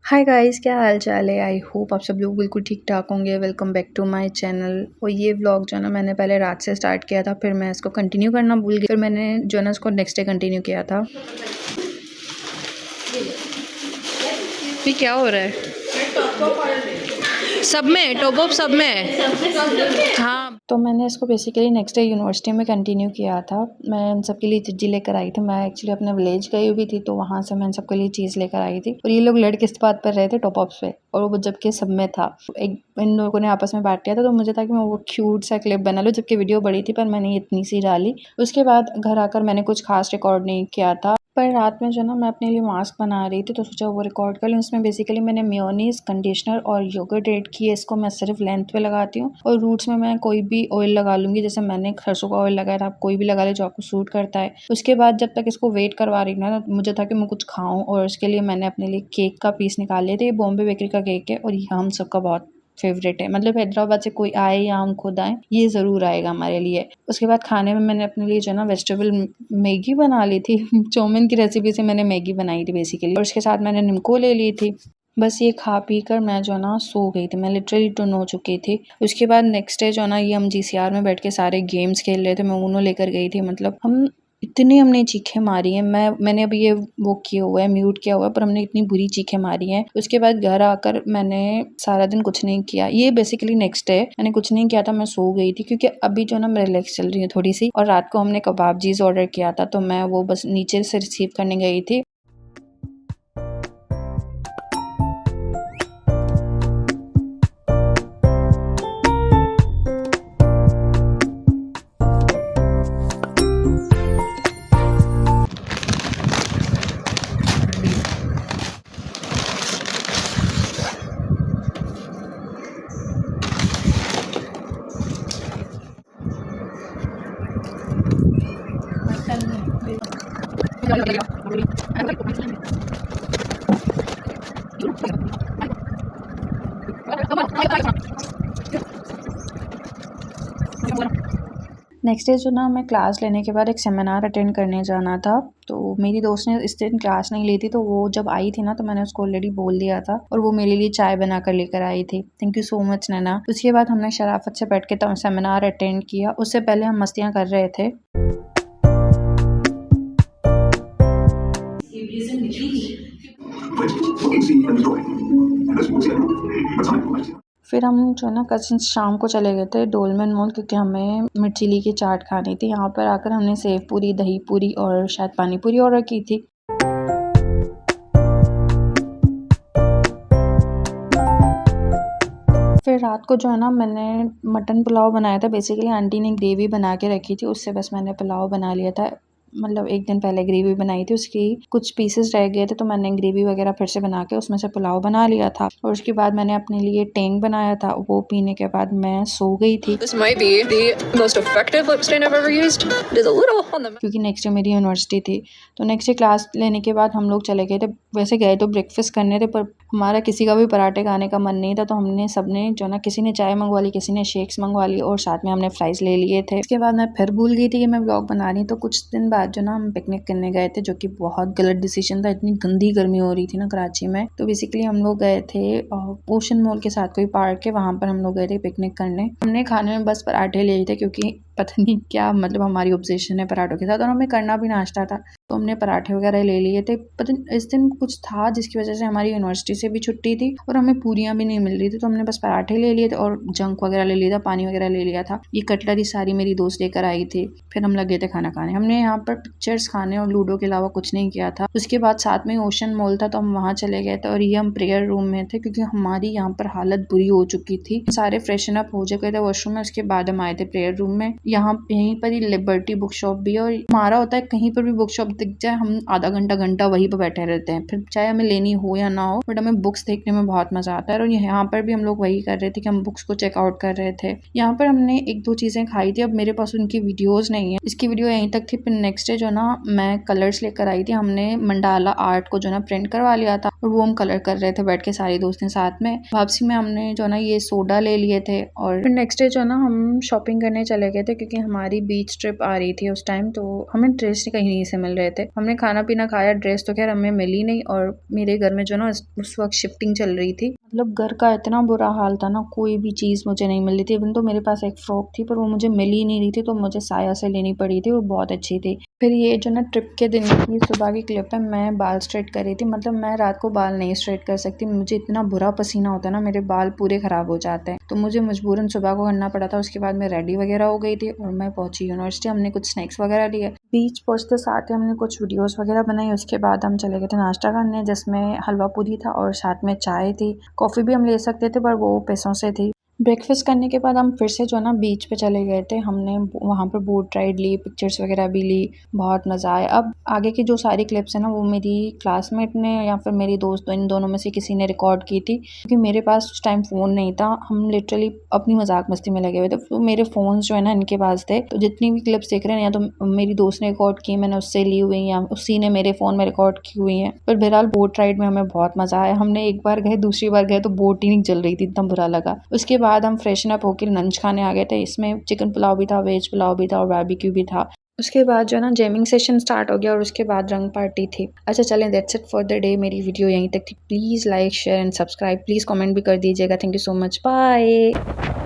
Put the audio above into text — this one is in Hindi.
हाय गाइस, क्या हाल चाल है। आई होप आप सब लोग बिल्कुल ठीक ठाक होंगे। Welcome back to my channel. और ये व्लॉग जो है ना मैंने पहले रात से स्टार्ट किया था, फिर मैं इसको कंटिन्यू करना भूल गई, फिर मैंने जो है ना इसको नेक्स्ट डे कंटिन्यू किया था। ये क्या हो रहा है? सब में टॉप अप सब में हाँ, तो मैंने इसको बेसिकली नेक्स्ट डे यूनिवर्सिटी में कंटिन्यू किया था। मैं इन सबके लिए चिज्जी लेकर आई थी। मैं एक्चुअली अपने विलेज गई हुई थी, तो वहाँ से मैं इन सबके लिए चीज़ लेकर आई थी। और ये लोग लड़ किस बात पर रहे थे? टॉप अप पे। और वो जबकि सब में था, एक इन लोगों ने आपस में बांट लिया था। तो मुझे था कि मैं वो क्यूट सा क्लिप बना लूँ, जबकि वीडियो बड़ी थी पर मैंने इतनी सी डाली। उसके बाद घर आकर मैंने कुछ खास रिकॉर्ड नहीं किया था, पर रात में जो ना मैं अपने लिए मास्क बना रही थी, तो सोचा वो रिकॉर्ड कर लूँ। इसमें बेसिकली मैंने मेयोनीज, कंडीशनर और योगर्ट ऐड किया। इसको मैं सिर्फ लेंथ पे लगाती हूँ, और रूट्स में मैं कोई भी ऑयल लगा लूँगी। जैसे मैंने सरसों का ऑयल लगाया था, आप कोई भी लगा ले जो आपको सूट करता है। उसके बाद जब तक इसको वेट करवा रही ना, तो मुझे था कि मैं कुछ खाऊं, और उसके लिए मैंने अपने लिए केक का पीस निकाल लिया था। ये बॉम्बे बेकरी का केक है, और ये हम सबका बहुत फेवरेट है। मतलब हैदराबाद से कोई आए या हम खुद आए, ये ज़रूर आएगा हमारे लिए। उसके बाद खाने में मैंने अपने लिए जो है ना वेजिटेबल मैगी बना ली थी। चौमिन की रेसिपी से मैंने मैगी बनाई थी बेसिकली, और उसके साथ मैंने निम्को ले ली थी। बस ये खा पी कर मैं जो ना सो गई थी। मैं लिटरली टोन हो चुकी थी। उसके बाद नेक्स्ट डे जो ना ये हम जीसीआर में बैठ के सारे गेम्स खेल रहे थे। मैं ऊनो लेकर गई थी। मतलब हमने चीखें मारी हैं। मैंने अभी ये वो किया हुआ है, म्यूट किया हुआ है, पर हमने इतनी बुरी चीखें मारी हैं। उसके बाद घर आकर मैंने सारा दिन कुछ नहीं किया। ये बेसिकली नेक्स्ट डे मैंने कुछ नहीं किया था, मैं सो गई थी, क्योंकि अभी जो ना मैं रिलैक्स चल रही हूँ थोड़ी सी। और रात को हमने कबाबजीज ऑर्डर किया था, तो मैं वो बस नीचे से रिसीव करने गई थी। नेक्स्ट डे जो ना हमें क्लास लेने के बाद एक सेमिनार अटेंड करने जाना था। तो मेरी दोस्त ने इस दिन क्लास नहीं ली थी, तो वो जब आई थी ना, तो मैंने उसको ऑलरेडी बोल दिया था, और वो मेरे लिए चाय बना कर लेकर आई थी। थैंक यू सो मच नैना। उसके बाद हमने शराफत से बैठ के सेमिनार अटेंड किया। उससे पहले हम मस्तियाँ कर रहे थे। फिर हम जो ना कजिन्स शाम को चले गए थे डोलमेन मॉल, क्योंकि हमें मिर्चिली की चाट खानी थी। यहाँ पर आकर हमने सेव पूरी, दही पूरी और शायद पानी पूरी ऑर्डर की थी। फिर रात को जो है ना मैंने मटन पुलाव बनाया था। बेसिकली आंटी ने ग्रेवी बना के रखी थी, उससे बस मैंने पुलाव बना लिया था। मतलब एक दिन पहले ग्रेवी बनाई थी, उसकी कुछ पीसेस रह गए थे, तो मैंने ग्रेवी वगैरह फिर से बना के उसमें से पुलाव बना लिया था। और उसके बाद मैंने अपने लिए टेंग बनाया था। वो पीने के बाद मैं सो गई थी। This might be the most effective lip stain I've ever used. It is a little on the क्योंकि नेक्स्ट डे मेरी यूनिवर्सिटी थी। तो नेक्स्ट डे क्लास लेने के बाद हम लोग चले गए थे। वैसे गए तो ब्रेकफास्ट करने थे, पर हमारा किसी का भी पराठे खाने का मन नहीं था, तो हमने सबने जो ना किसी ने चाय मंगवा ली, किसी ने शेक्स मंगवा ली, और साथ में हमने फ्राइज ले लिए थे। इसके बाद मैं फिर भूल गई थी कि मैं व्लॉग बना रही। तो कुछ दिन बाद जो ना हम पिकनिक करने गए थे, जो कि बहुत गलत डिसीजन था। इतनी गंदी गर्मी हो रही थी ना कराची में। तो बेसिकली हम लोग गए थे ओशन मॉल के साथ कोई पार्क है, वहाँ पर हम लोग गए थे पिकनिक करने। हमने खाने में बस पराठे ले लिए थे, क्योंकि पता नहीं क्या मतलब हमारी ऑब्सेशन है पराठों के साथ, और हमें करना भी नाश्ता था, तो हमने पराठे वगैरह ले लिए थे। पता नहीं इस दिन कुछ था जिसकी वजह से हमारी यूनिवर्सिटी से भी छुट्टी थी, और हमें पूरियाँ भी नहीं मिल रही थी, तो हमने बस पराठे ले लिए थे और जंक वगैरह ले लिया था, पानी वगैरह ले लिया था। ये कटलरी सारी मेरी दोस्त लेकर आई थी। फिर हम लगे थे खाना खाने। हमने यहाँ पर पिक्चर्स खाने और लूडो के अलावा कुछ नहीं किया था। उसके बाद साथ में ओशन मॉल था, तो हम वहाँ चले गए थे, और ये हम प्रेयर रूम में थे, क्योंकि हमारी यहाँ पर हालत बुरी हो चुकी थी। सारे फ्रेशन अप हो चुके थे वॉशरूम में। उसके बाद हम आए थे प्रेयर रूम में। यहीं पर ही लिबर्टी बुक शॉप भी है, और हमारा होता है कहीं पर भी बुक शॉप दिख जाए हम आधा घंटा वहीं पर बैठे रहते हैं, फिर चाहे हमें लेनी हो या ना हो, बट हमें बुक्स देखने में बहुत मजा आता है। और यहाँ पर भी हम लोग वही कर रहे थे कि हम बुक्स को चेकआउट कर रहे थे। यहाँ पर हमने एक दो चीजें खाई थी। अब मेरे पास उनकी वीडियोज नहीं है, इसकी वीडियो यहीं तक थी। फिर नेक्स्ट डे जो ना मैं कलर्स लेकर आई थी। हमने मंडाला आर्ट को जो ना प्रिंट करवा लिया था, और वो हम कलर कर रहे थे बैठ के सारी दोस्तें साथ में। वापसी में हमने जो ना ये सोडा ले लिए थे। और फिर नेक्स्ट डे जो ना हम शॉपिंग करने चले गए थे, क्योंकि हमारी बीच ट्रिप आ रही थी उस टाइम, तो हमें ड्रेस कहीं नहीं से मिल रहे थे। हमने खाना पीना खाया, ड्रेस तो खैर हमें मिली नहीं। और मेरे घर में जो ना उस वक्त शिफ्टिंग चल रही थी, मतलब घर का इतना बुरा हाल था ना, कोई भी चीज़ मुझे नहीं मिल रही थी। इवन तो मेरे पास एक फ्रॉक थी पर वो मुझे मिल ही नहीं रही थी, तो मुझे साया से लेनी पड़ी थी, वो बहुत अच्छी थी। फिर ये जो ना ट्रिप के दिन की सुबह की क्लिप है, मैं बाल स्ट्रेट कर रही थी। मतलब मैं रात को बाल नहीं स्ट्रेट कर सकती, मुझे इतना बुरा पसीना होता है ना, मेरे बाल पूरे ख़राब हो जाते हैं, तो मुझे मजबूरन सुबह को करना पड़ा था। उसके बाद मैं रेडी वगैरह हो गई थी और मैं पहुंची यूनिवर्सिटी। हमने कुछ स्नैक्स वगैरह लिए, बीच पहुंचते साथ ही हमने कुछ वीडियोस वगैरह बनाई। उसके बाद हम चले गए थे नाश्ता करने, जिसमें हलवा पूरी था और साथ में चाय थी। कॉफ़ी भी हम ले सकते थे पर वो पैसों से थी। ब्रेकफास्ट करने के बाद हम फिर से जो ना बीच पे चले गए थे। हमने वहाँ पर बोट राइड ली, पिक्चर्स वगैरह भी ली, बहुत मज़ा आया। अब आगे की जो सारी क्लिप्स हैं ना, वो मेरी क्लासमेट ने या फिर मेरी दोस्त, इन दोनों में से किसी ने रिकॉर्ड की थी, क्योंकि मेरे पास उस टाइम फ़ोन नहीं था। हम लिटरली अपनी मजाक मस्ती में लगे हुए थे, तो मेरे फ़ोन जो है ना इनके पास थे। तो जितनी भी क्लिप्स देख रहे हैं, या तो मेरी दोस्त ने रिकॉर्ड की, मैंने उससे ली हुई, या उसी ने मेरे फ़ोन में रिकॉर्ड की हुई है। पर बहरहाल बोट राइड में हमें बहुत मज़ा आया। हमने एक बार गए, दूसरी बार गए तो बोट ही नहीं चल रही थी, इतना बुरा लगा। उसके बाद हम फ्रेशन अप होकर लंच खाने आ गए थे। इसमें चिकन पुलाव भी था, वेज पुलाव भी था और बारबेक्यू भी था। उसके बाद जो ना जेमिंग सेशन स्टार्ट हो गया और उसके बाद रंग पार्टी थी। अच्छा चलें, that's it for the day. मेरी वीडियो यहीं तक थी। Please like, share and subscribe. Please comment भी कर दीजिएगा। Thank you so much, bye.